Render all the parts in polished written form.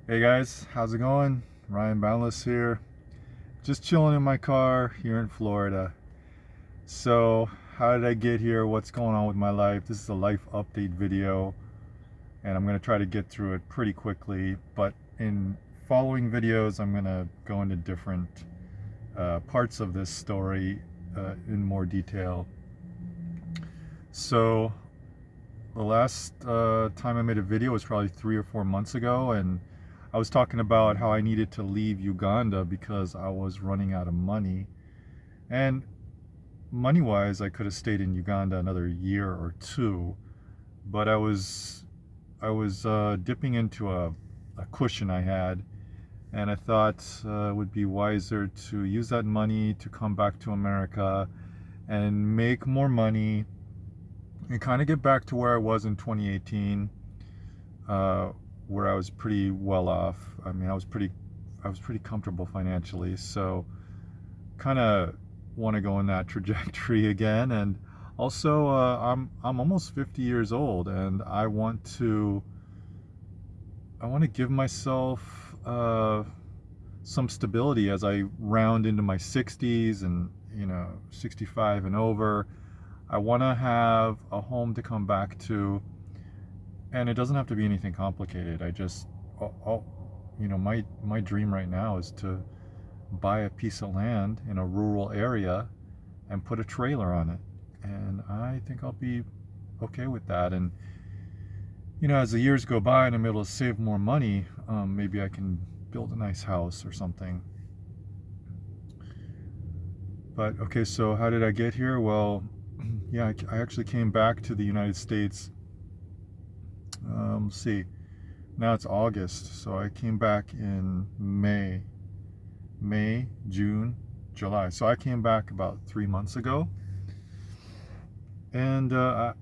Hey guys, how's it going? Ryan Boundless here. Just chilling in my car here in Florida. So, how did I get here? What's going on with my life? This is a life update video, and I'm going to try to get through it pretty quickly. But in following videos, I'm going to go into different parts of this story in more detail. So, the last time I made a video was probably 3 or 4 months ago, and I was talking about how I needed to leave Uganda because I was running out of money. And money wise, I could have stayed in Uganda another year or two, but I was dipping into a cushion I had, and I thought it would be wiser to use that money to come back to America and make more money and kind of get back to where I was in 2018, where I was pretty well off. I mean, I was pretty comfortable financially, so kind of want to go in that trajectory again. And also, I'm almost 50 years old, and I want to give myself some stability as I round into my 60s and 65 and over. I want to have a home to come back to, and it doesn't have to be anything complicated. My dream right now is to buy a piece of land in a rural area and put a trailer on it, and I think I'll be okay with that. And as the years go by and I'm able to save more money, maybe I can build a nice house or something. But okay, so how did I get here? Well, yeah, I actually came back to the United States. Let's see. Now it's August, so I came back in May, June, July. So I came back about 3 months ago, and I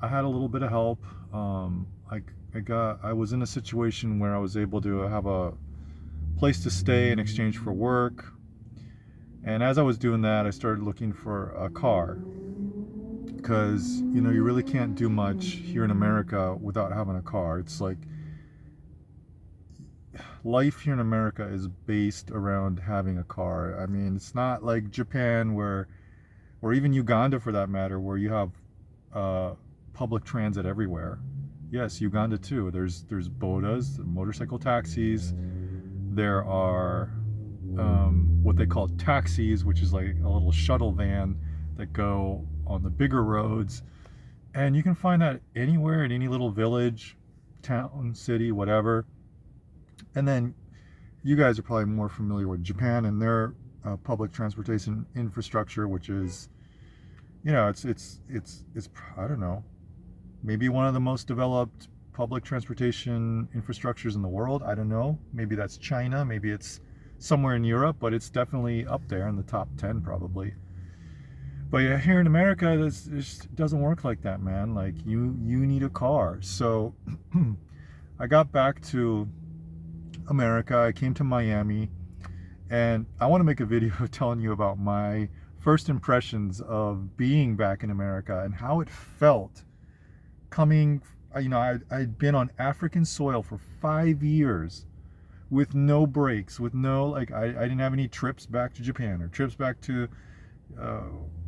had a little bit of help. I was in a situation where I was able to have a place to stay in exchange for work. And as I was doing that, I started looking for a car because you really can't do much here in America without having a car. It's like life here in America is based around having a car. I mean, it's not like Japan or even Uganda for that matter, where you have public transit everywhere. Yes, Uganda too. There's bodas, motorcycle taxis. There are what they call taxis, which is like a little shuttle van that go on the bigger roads, and you can find that anywhere in any little village, town, city, whatever. And then you guys are probably more familiar with Japan and their public transportation infrastructure, which is, it's I don't know, maybe one of the most developed public transportation infrastructures in the world. I don't know. Maybe that's China. Maybe it's somewhere in Europe, but it's definitely up there in the top 10 probably. But yeah, here in America, this just doesn't work like that, man. Like you need a car. So I got back to America. I came to Miami, and I want to make a video telling you about my first impressions of being back in America and how it felt coming. I'd been on African soil for 5 years with no breaks, with no, like, I didn't have any trips back to Japan or trips back to uh,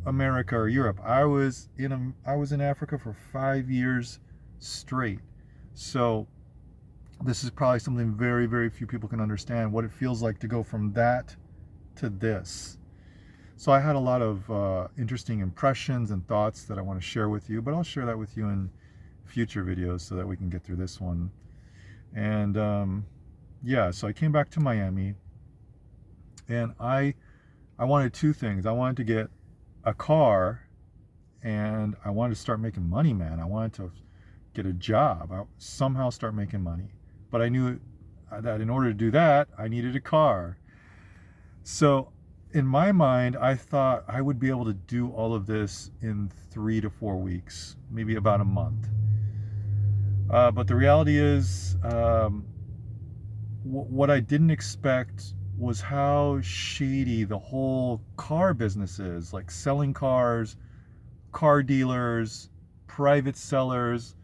America or Europe. I was in Africa for 5 years straight. So this is probably something very, very few people can understand, what it feels like to go from that to this. So I had a lot of interesting impressions and thoughts that I want to share with you, but I'll share that with you in future videos so that we can get through this one. And yeah, so I came back to Miami, and I wanted two things. I wanted to get a car, and I wanted to start making money, man. I wanted to get a job, somehow start making money. But I knew that in order to do that, I needed a car. So in my mind, I thought I would be able to do all of this in 3 to 4 weeks, maybe about a month. But the reality is, what I didn't expect was how shady the whole car business is. Like selling cars, car dealers, private sellers.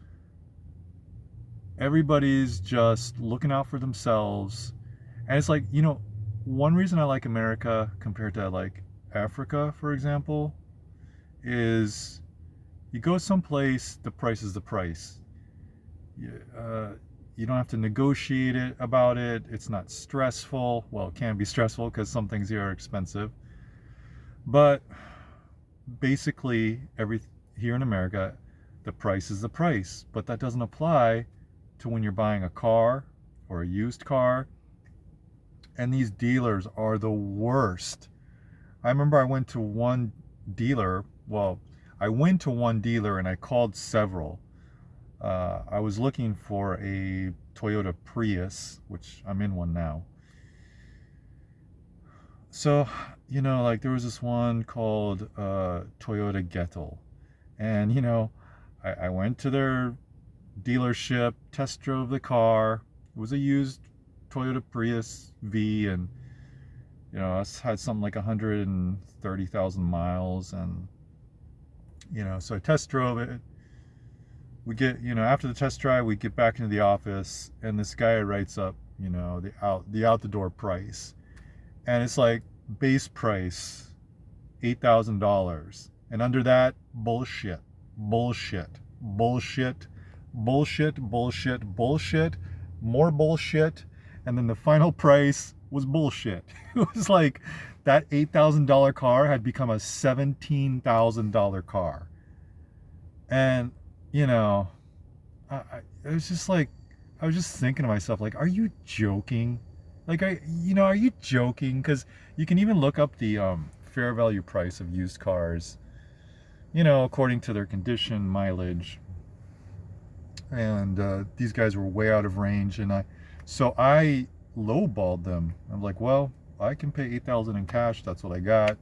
everybody's just looking out for themselves. And it's like, one reason I like America compared to like Africa, for example, is you go someplace, the price is the price. You don't have to negotiate about it. It's not stressful. Well, it can be stressful because some things here are expensive. But basically, here in America, the price is the price. But that doesn't apply to when you're buying a car or a used car. And these dealers are the worst. I remember I went to one dealer. Well, I went to one dealer and I called several. I was looking for a Toyota Prius, which I'm in one now. So, like there was this one called Toyota Gettle. And, I went to their dealership, test drove the car. It was a used Toyota Prius V, and, it had something like 130,000 miles. And, so I test drove it. We get, after the test drive, we get back into the office, and this guy writes up, the out the door price. And it's like base price $8,000, and under that, bullshit, bullshit, bullshit, bullshit, bullshit, bullshit, more bullshit, and then the final price was bullshit. It was like that $8,000 car had become a $17,000 car, and it was just like, I was just thinking to myself, like, are you joking? Like, are you joking? Because you can even look up the fair value price of used cars, according to their condition, mileage. And these guys were way out of range. So I lowballed them. I'm like, well, I can pay $8,000 in cash. That's what I got.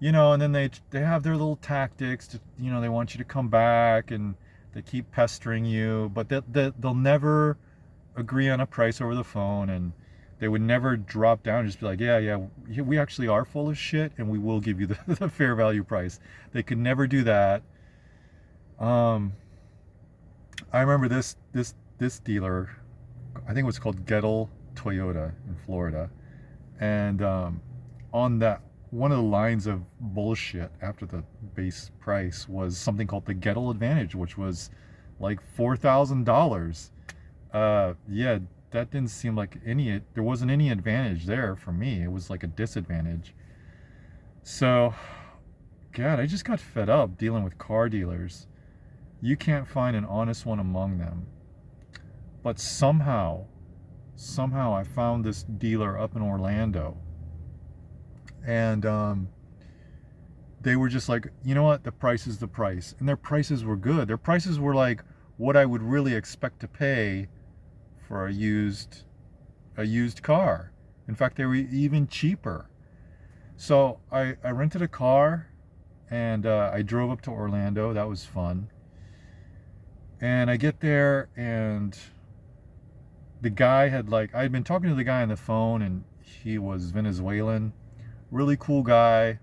And then they have their little tactics to, they want you to come back, and they keep pestering you, but they'll never agree on a price over the phone, and they would never drop down and just be like, yeah, we actually are full of shit, and we will give you the fair value price. They could never do that. I remember this dealer, I think it was called Gettle Toyota in Florida, and on that, one of the lines of bullshit after the base price was something called the Gettle Advantage, which was like $4,000. Yeah, that didn't seem like there wasn't any advantage there for me. It was like a disadvantage. So, God, I just got fed up dealing with car dealers. You can't find an honest one among them. But somehow I found this dealer up in Orlando. And they were just like, you know what, the price is the price. And their prices were good. Their prices were like what I would really expect to pay for a used car. In fact, they were even cheaper. So I rented a car, and I drove up to Orlando. That was fun. And I get there, and the guy I'd been talking to the guy on the phone, and he was Venezuelan. Really cool guy.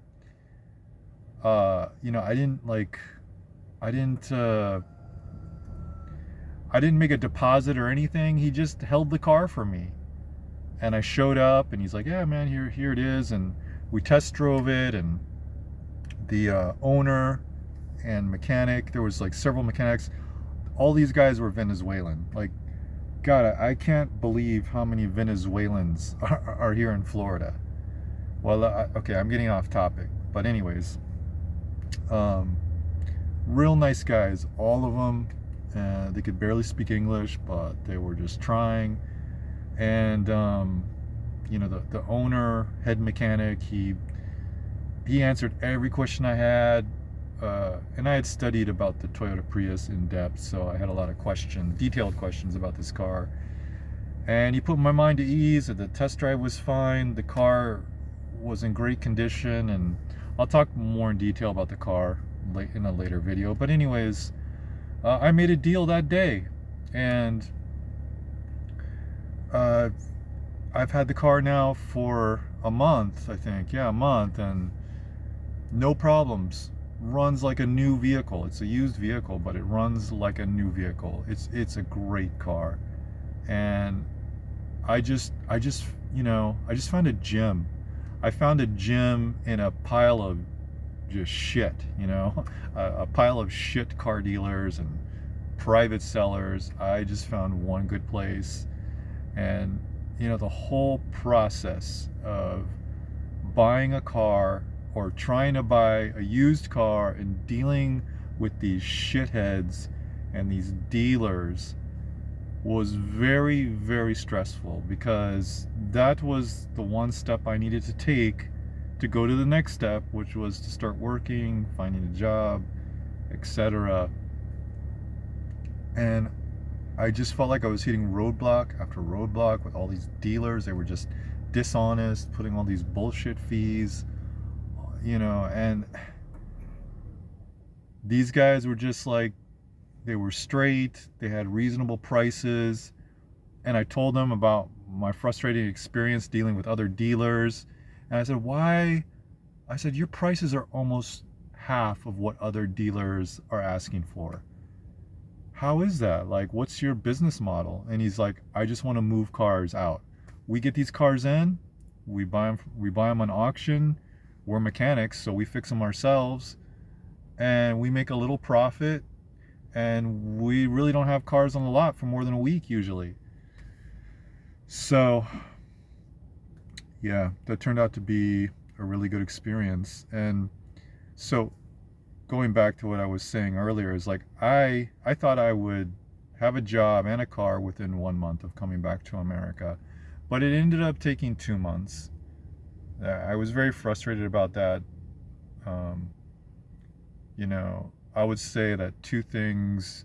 I didn't make a deposit or anything. He just held the car for me. And I showed up, and he's like, yeah, man, here it is. And we test drove it, and the owner and mechanic, there was like several mechanics. All these guys were Venezuelan. Like, God, I can't believe how many Venezuelans are here in Florida. Well, okay, I'm getting off topic. But anyways, real nice guys, all of them. They could barely speak English, but they were just trying. And the owner, head mechanic, he answered every question I had. And I had studied about the Toyota Prius in depth, so I had a lot of detailed questions about this car. And he put my mind at ease. The test drive was fine. The car was in great condition, and I'll talk more in detail about the car in a later video. But anyways, I made a deal that day, and I've had the car now for a month, I think. Yeah, a month, and no problems. runs like a new vehicle. It's a used vehicle, but it runs like a new vehicle. It's a great car. And I just I just found a gem. I found a gem in a pile of just shit, a pile of shit car dealers and private sellers. I just found one good place. And the whole process of buying a car or trying to buy a used car and dealing with these shitheads and these dealers was very, very stressful, because that was the one step I needed to take to go to the next step, which was to start working, finding a job, etc. And I just felt like I was hitting roadblock after roadblock with all these dealers. They were just dishonest, putting all these bullshit fees, and these guys were just like, they were straight, they had reasonable prices. And I told them about my frustrating experience dealing with other dealers. And I said, why? I said, your prices are almost half of what other dealers are asking for. How is that? Like, what's your business model? And he's like, I just want to move cars out. We get these cars in, we buy them on auction. We're mechanics, so we fix them ourselves, and we make a little profit. And we really don't have cars on the lot for more than a week usually. So yeah, that turned out to be a really good experience. And so going back to what I was saying earlier, is like, I thought I would have a job and a car within 1 month of coming back to America, but it ended up taking 2 months. I was very frustrated about that. I would say that two things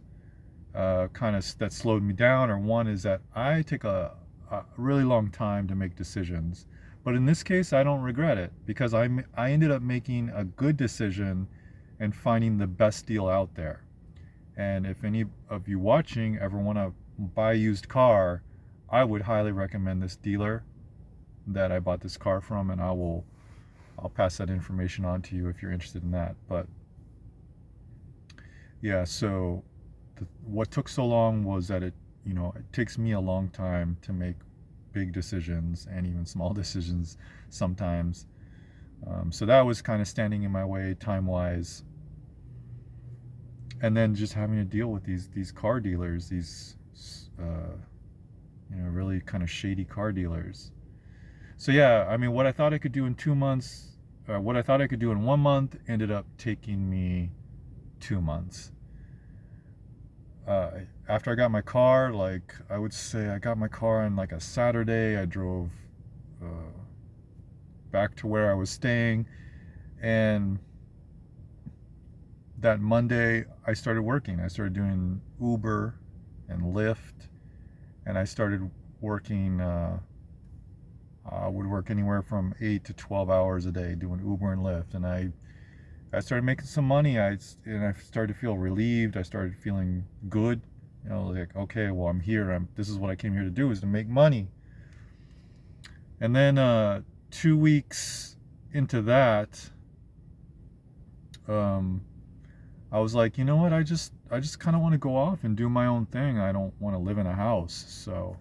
kind of that slowed me down, or one is that I take a really long time to make decisions. But in this case, I don't regret it, because I ended up making a good decision and finding the best deal out there. And if any of you watching ever want to buy a used car, I would highly recommend this dealer that I bought this car from, and I'll pass that information on to you if you're interested in that. But yeah, so what took so long was that it takes me a long time to make big decisions, and even small decisions sometimes. So that was kind of standing in my way time-wise. And then just having to deal with these car dealers, these really kind of shady car dealers. So yeah, I mean, what I thought I could do in 2 months, what I thought I could do in 1 month, ended up taking me 2 months. After I got my car, like, I would say I got my car on like a Saturday. I drove back to where I was staying, and that Monday I started working. I started doing Uber and Lyft, and I started working. I would work anywhere from 8 to 12 hours a day doing Uber and Lyft, and I started making some money. I started to feel relieved. I started feeling good. Like, okay, well, I'm here. This is what I came here to do, is to make money. And then 2 weeks into that, I was like, you know what? I just kind of want to go off and do my own thing. I don't want to live in a house. So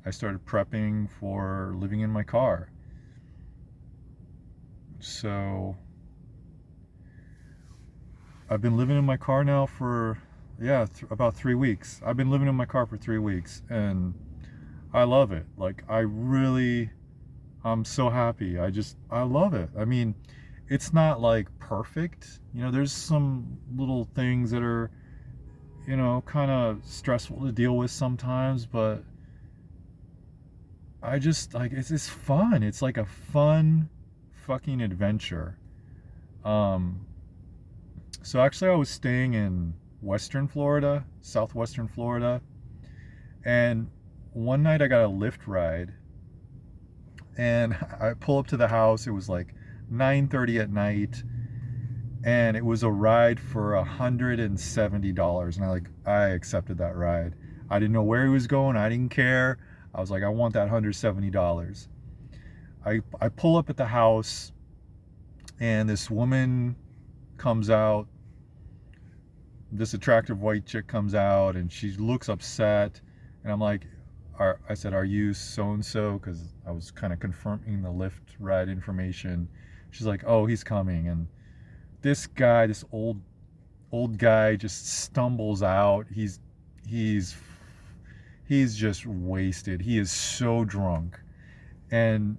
I started prepping for living in my car. So I've been living in my car now for about 3 weeks. I've been living in my car for 3 weeks, and I love it. Like, I'm so happy. I love it. I mean, it's not like perfect. There's some little things that are, kind of stressful to deal with sometimes, but I just like, it's fun. It's like a fun fucking adventure. So actually I was staying in southwestern Florida, and one night I got a Lyft ride, and I pull up to the house. It was like 9:30 at night, and it was a ride for $170, and I accepted that ride. I didn't know where he was going. I didn't care. I was like, I want that $170. I pull up at the house, And this woman comes out, this attractive white chick comes out, and she looks upset. And I'm like, I said, "Are you so and so?" Because I was kind of confirming the Lyft ride information. She's like, "Oh, he's coming." And this guy, this old guy, just stumbles out. He's he's just wasted. He is so drunk, and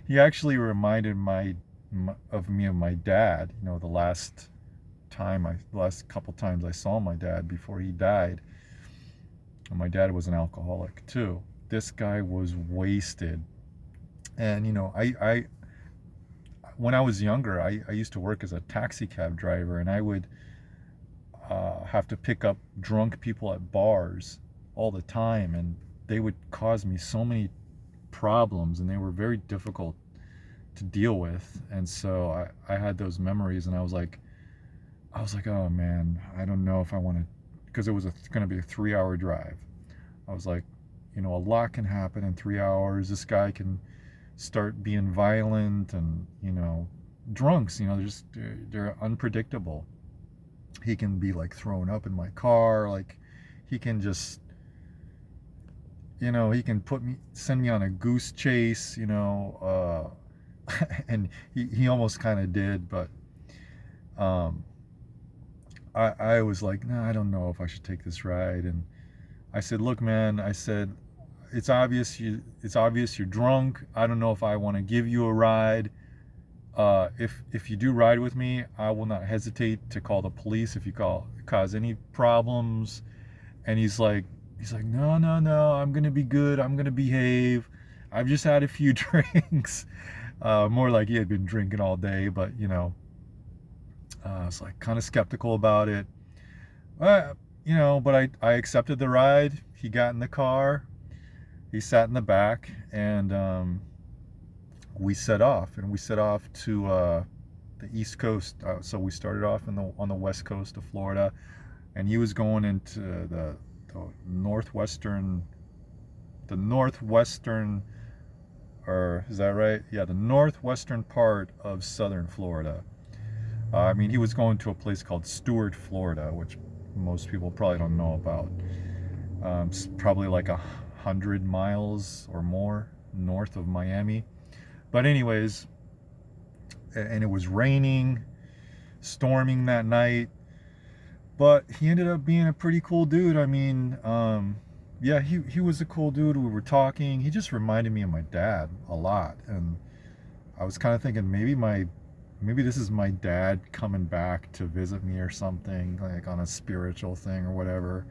he actually reminded of me of my dad. You know, the last couple times I saw my dad before he died. And my dad was an alcoholic too. This guy was wasted. And you know, I when I was younger, I used to work as a taxi cab driver, and I would have to pick up drunk people at bars all the time, and they would cause me so many problems, and they were very difficult to deal with. And so I had those memories, and I was like, oh man, I don't know if I want to, because it was going to be a 3-hour drive. I was like, you know, a lot can happen in 3 hours. This guy can start being violent, and you know, drunks, you know, they're unpredictable. He can be like thrown up in my car, like he can just, you know, he can send me on a goose chase, you know, and he almost kind of did, but I was like, no, I don't know if I should take this ride. And I said, look, man, I said, it's obvious you're drunk. I don't know if I want to give you a ride. If you do ride with me, I will not hesitate to call the police if you cause any problems. And he's like, no, I'm gonna be good. I'm gonna behave. I've just had a few drinks. More like he had been drinking all day, but you know, I was like kind of skeptical about it. You know, but I accepted the ride. He got in the car. He sat in the back, and we set off. And we set off to the East Coast. So we started off on the West Coast of Florida, and he was going into the northwestern, or is that right? Yeah, the northwestern part of southern Florida. I mean, he was going to a place called Stewart, Florida, which most people probably don't know about. It's probably like 100 miles or more north of Miami. But anyways, and it was raining, storming that night. But he ended up being a pretty cool dude. I mean, yeah, he was a cool dude. We were talking. He just reminded me of my dad a lot. And I was kind of thinking maybe this is my dad coming back to visit me or something, like on a spiritual thing or whatever.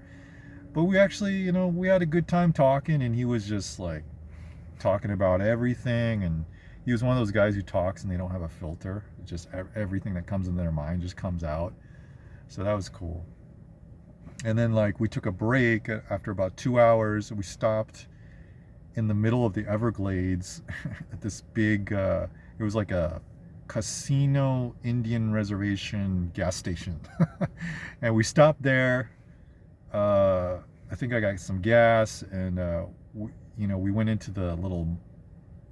But we actually, you know, we had a good time talking, and he was just like talking about everything. And he was one of those guys who talks and they don't have a filter. It's just everything that comes in their mind just comes out. So that was cool. And then like we took a break after about 2 hours. We stopped in the middle of the Everglades at this big, it was like a casino Indian reservation gas station. And we stopped there. I think I got some gas, and you know, we went into the little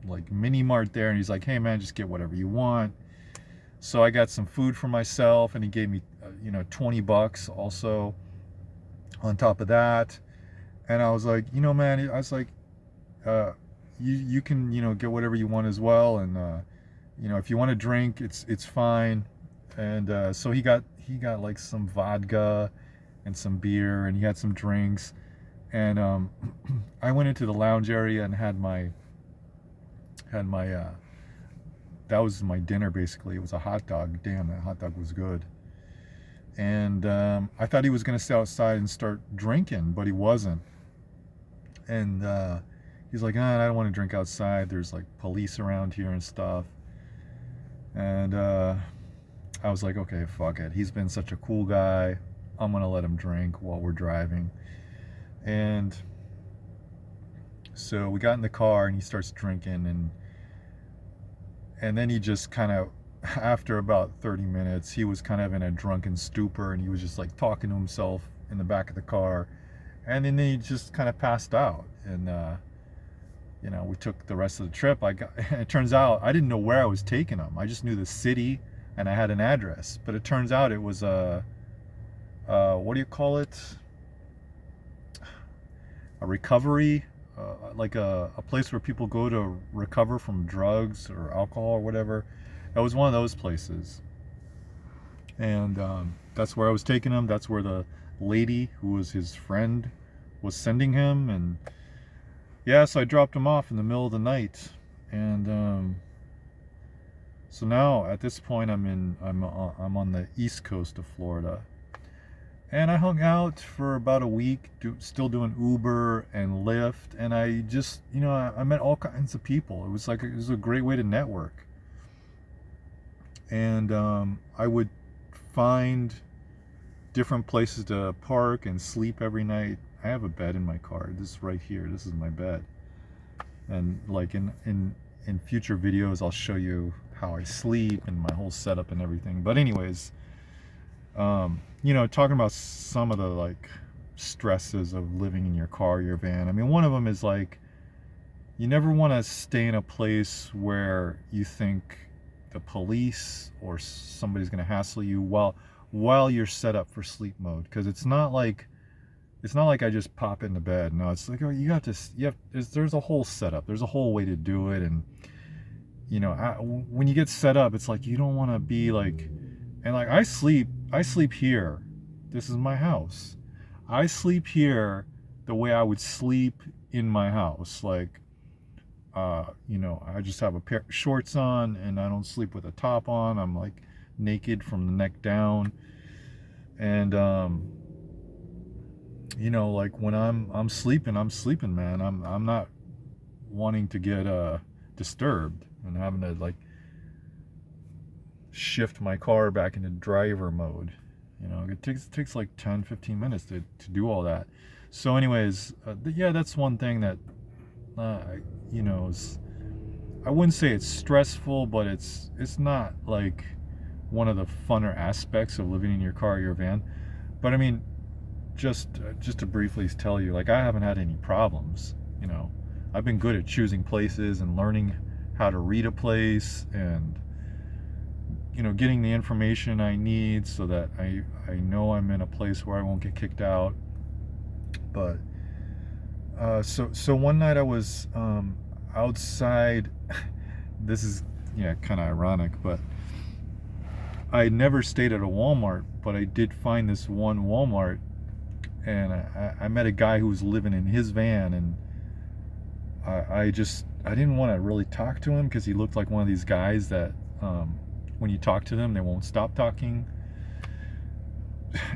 like mini mart there, and he's like, hey man, just get whatever you want. So I got some food for myself, and he gave me you know, $20 also on top of that. And I was like, you know, man, I was like, you can, you know, get whatever you want as well, and you know, if you want to drink, it's fine. And so he got like some vodka and some beer, and he had some drinks. And I went into the lounge area and had my that was my dinner basically. It was a hot dog. Damn, that hot dog was good. And I thought he was going to stay outside and start drinking, but he wasn't. And he's like, I don't want to drink outside. There's like police around here and stuff. And I was like, okay, fuck it. He's been such a cool guy. I'm going to let him drink while we're driving. And so we got in the car, and he starts drinking. And then he just kind of, after about 30 minutes, he was kind of in a drunken stupor, and he was just like talking to himself in the back of the car. And then he just kind of passed out. And we took the rest of the trip. It turns out I didn't know where I was taking them. I just knew the city and I had an address. But it turns out it was what do you call it? A recovery, like a place where people go to recover from drugs or alcohol or whatever. It was one of those places. And that's where I was taking him. That's where the lady who was his friend was sending him. And yeah, so I dropped him off in the middle of the night. And so now at this point I'm on the east coast of Florida. And I hung out for about a week, still doing Uber and Lyft, and I just, I met all kinds of people. It was a great way to network. And I would find different places to park and sleep every night. I have a bed in my car. This is right here. This is my bed. And like in future videos, I'll show you how I sleep and my whole setup and everything. But anyways, talking about some of the like stresses of living in your car, your van. I mean, one of them is like, you never want to stay in a place where you think the police or somebody's going to hassle you while you're set up for sleep mode. Because it's not like I just pop into bed. No, it's like, there's a whole setup. There's a whole way to do it. And when you get set up, it's like you don't want to be like, and like I sleep here. This is my house. I sleep here the way I would sleep in my house. Like, I just have a pair of shorts on and I don't sleep with a top on. I'm like naked from the neck down. And, like when I'm sleeping, man. I'm not wanting to get disturbed and having to like shift my car back into driver mode. It takes like 10-15 minutes to do all that. So anyways, that's one thing that I wouldn't say it's stressful, but it's not like one of the funner aspects of living in your car or your van. But I mean, just to briefly tell you, like, I haven't had any problems. I've been good at choosing places and learning how to read a place and getting the information I need so that I know I'm in a place where I won't get kicked out. But so one night I was outside. This is kind of ironic, but I never stayed at a Walmart, but I did find this one Walmart, and I met a guy who was living in his van, and I didn't want to really talk to him because he looked like one of these guys that when you talk to them, they won't stop talking.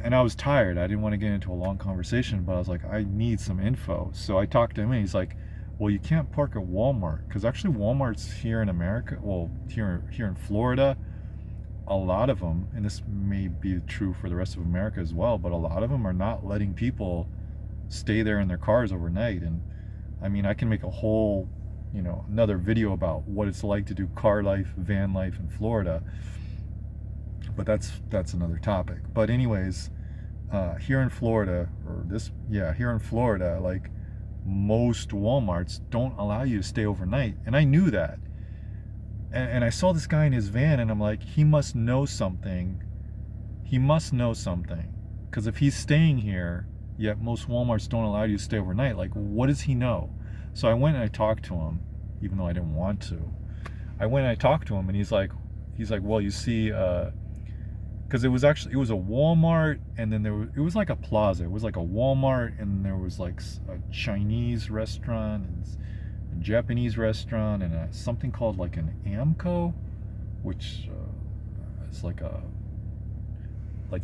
And I was tired. I didn't want to get into a long conversation, but I was like, I need some info. So I talked to him, and he's like, well, you can't park at Walmart, because actually Walmart's here in America, well, here in Florida, a lot of them, and this may be true for the rest of America as well, but a lot of them are not letting people stay there in their cars overnight. And I mean, I can make a whole another video about what it's like to do car life, van life in Florida, but that's another topic. But anyways, here in Florida, like most Walmarts don't allow you to stay overnight, and I knew that. And I saw this guy in his van, and I'm like, he must know something. Because if he's staying here, yet most Walmarts don't allow you to stay overnight, like, what does he know? So I went and I talked to him, even though I didn't want to. I went and I talked to him, and he's like, well, you see, because it was a Walmart, and then it was like a plaza. It was like a Walmart, and there was like a Chinese restaurant and a Japanese restaurant, and something called like an Amco, which is like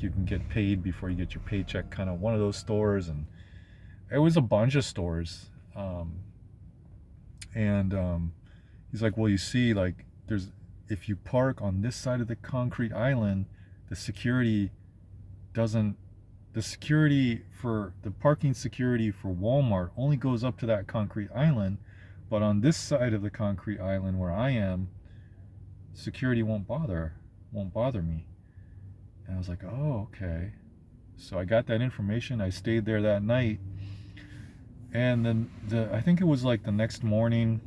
you can get paid before you get your paycheck, kind of one of those stores. And it was a bunch of stores. He's like, well, you see, like, if you park on this side of the concrete island, the parking security for Walmart only goes up to that concrete island, but on this side of the concrete island where I am, security won't bother me. And I was like, oh, okay. So I got that information. I stayed there that night, And then I think it was like the next morning,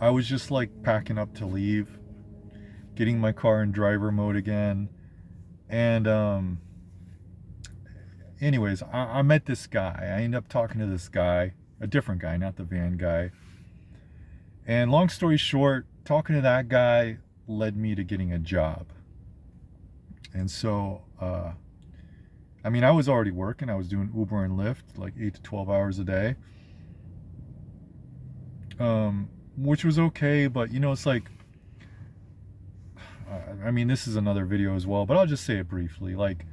I was just like packing up to leave, getting my car in driver mode again. And anyways, I met this guy. I ended up talking to this guy, a different guy, not the van guy. And long story short, talking to that guy led me to getting a job. And so, I mean, I was already working. I was doing Uber and Lyft, like 8 to 12 hours a day, which was okay. But, you know, it's like, I mean, this is another video as well, but I'll just say it briefly. Like,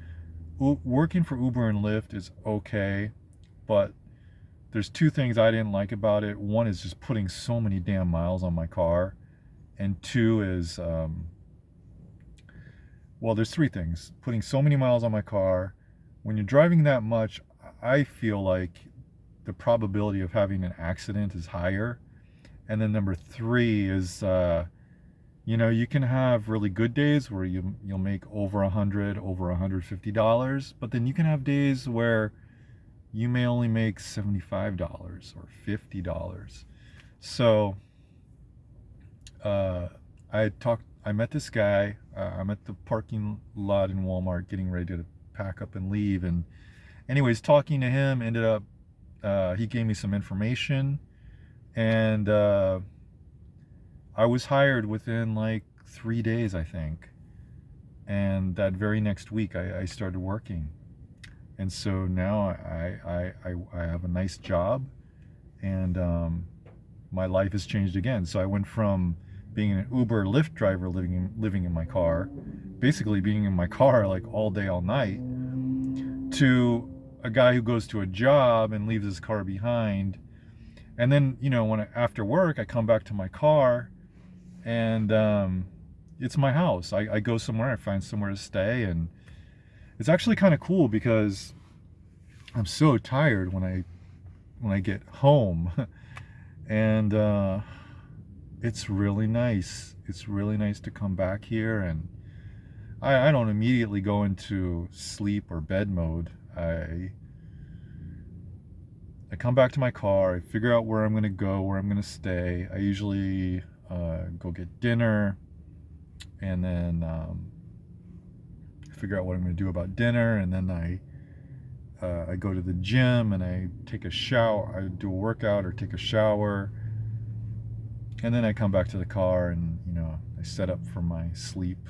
working for Uber and Lyft is okay, but there's two things I didn't like about it. One is just putting so many damn miles on my car. And two is, well, there's three things. Putting so many miles on my car. When you're driving that much, I feel like the probability of having an accident is higher. And then number three is, you know, you can have really good days where you'll make over $100, over $150, but then you can have days where you may only make $75 or $50. So I met this guy. I'm at the parking lot in Walmart getting ready to pack up and leave. And anyways, talking to him, ended up, he gave me some information, and I was hired within like 3 days, I think. And that very next week, I started working. And so now I have a nice job, and my life has changed again. So I went from being an Uber Lyft driver, living in my car, basically being in my car like all day, all night, to a guy who goes to a job and leaves his car behind. And then, you know, after work, I come back to my car, and it's my house. I go somewhere, I find somewhere to stay, and it's actually kind of cool because I'm so tired when I get home. And it's really nice. It's really nice to come back here, and I don't immediately go into sleep or bed mode. I come back to my car, I figure out where I'm going to go, where I'm going to stay. I usually go get dinner, and then figure out what I'm going to do about dinner, and then I go to the gym, and I take a shower. I do a workout or take a shower, and then I come back to the car, and you know, I set up for my sleep.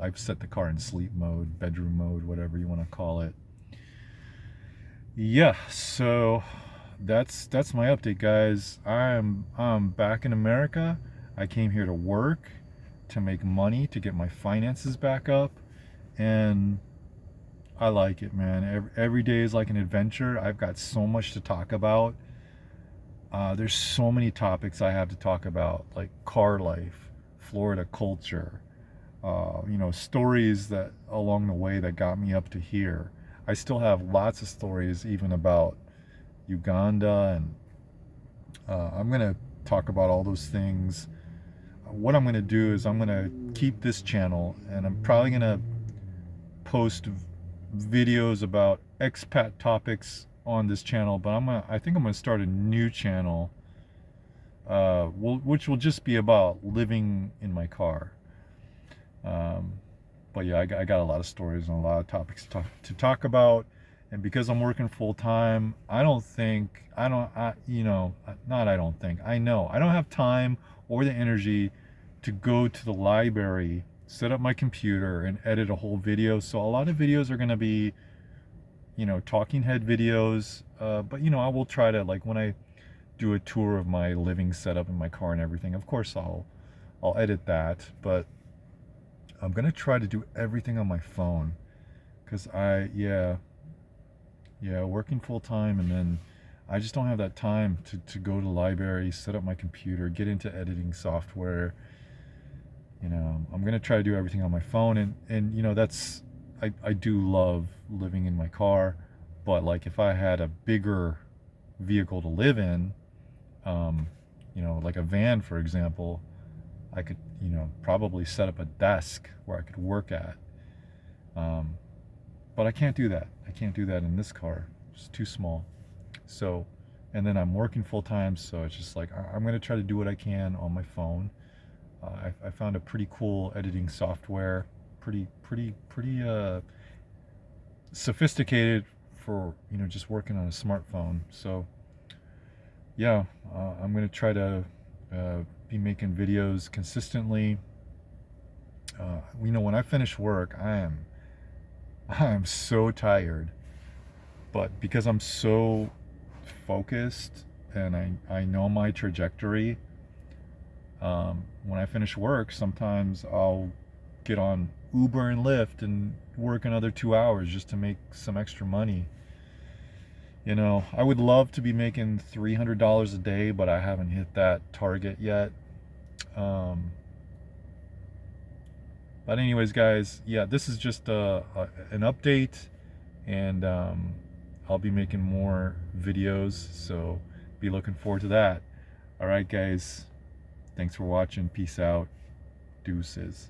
I've set the car in sleep mode, bedroom mode, whatever you want to call it. Yeah, so that's my update, guys. I'm back in America. I came here to work, to make money, to get my finances back up, and I like it, man. Every day is like an adventure. I've got so much to talk about. There's so many topics I have to talk about, like car life, Florida culture, you know, stories that along the way that got me up to here. I still have lots of stories even about Uganda, and I'm going to talk about all those things. What I'm going to do is I'm going to keep this channel, and I'm probably going to post videos about expat topics on this channel, but I think I'm going to start a new channel, which will just be about living in my car. But yeah, I got a lot of stories and a lot of topics to talk about. And because I'm working full time, I know I know I don't have time or the energy to go to the library, set up my computer, and edit a whole video. So a lot of videos are going to be, you know, talking head videos. But you know, I will try to, like, when I do a tour of my living setup in my car and everything, of course I'll edit that. But I'm gonna try to do everything on my phone, because working full time, and then I just don't have that time to go to the library, set up my computer, get into editing software. You know, I'm gonna try to do everything on my phone, and you know, I do love living in my car, but like if I had a bigger vehicle to live in, you know, like a van, for example, I could, you know, probably set up a desk where I could work at. But I can't do that. I can't do that in this car. It's too small. So and then I'm working full time, so it's just like I'm gonna try to do what I can on my phone. I found a pretty cool editing software, pretty sophisticated for just working on a smartphone. So yeah, I'm gonna try to be making videos consistently. When I finish work, I am so tired, but because I'm so focused and I know my trajectory, when I finish work, sometimes I'll get on Uber and Lyft and work another 2 hours just to make some extra money. I would love to be making $300 a day, but I haven't hit that target yet. But anyways, guys, yeah, this is just an update, and I'll be making more videos, so be looking forward to that. All right, guys, thanks for watching. Peace out. Deuces.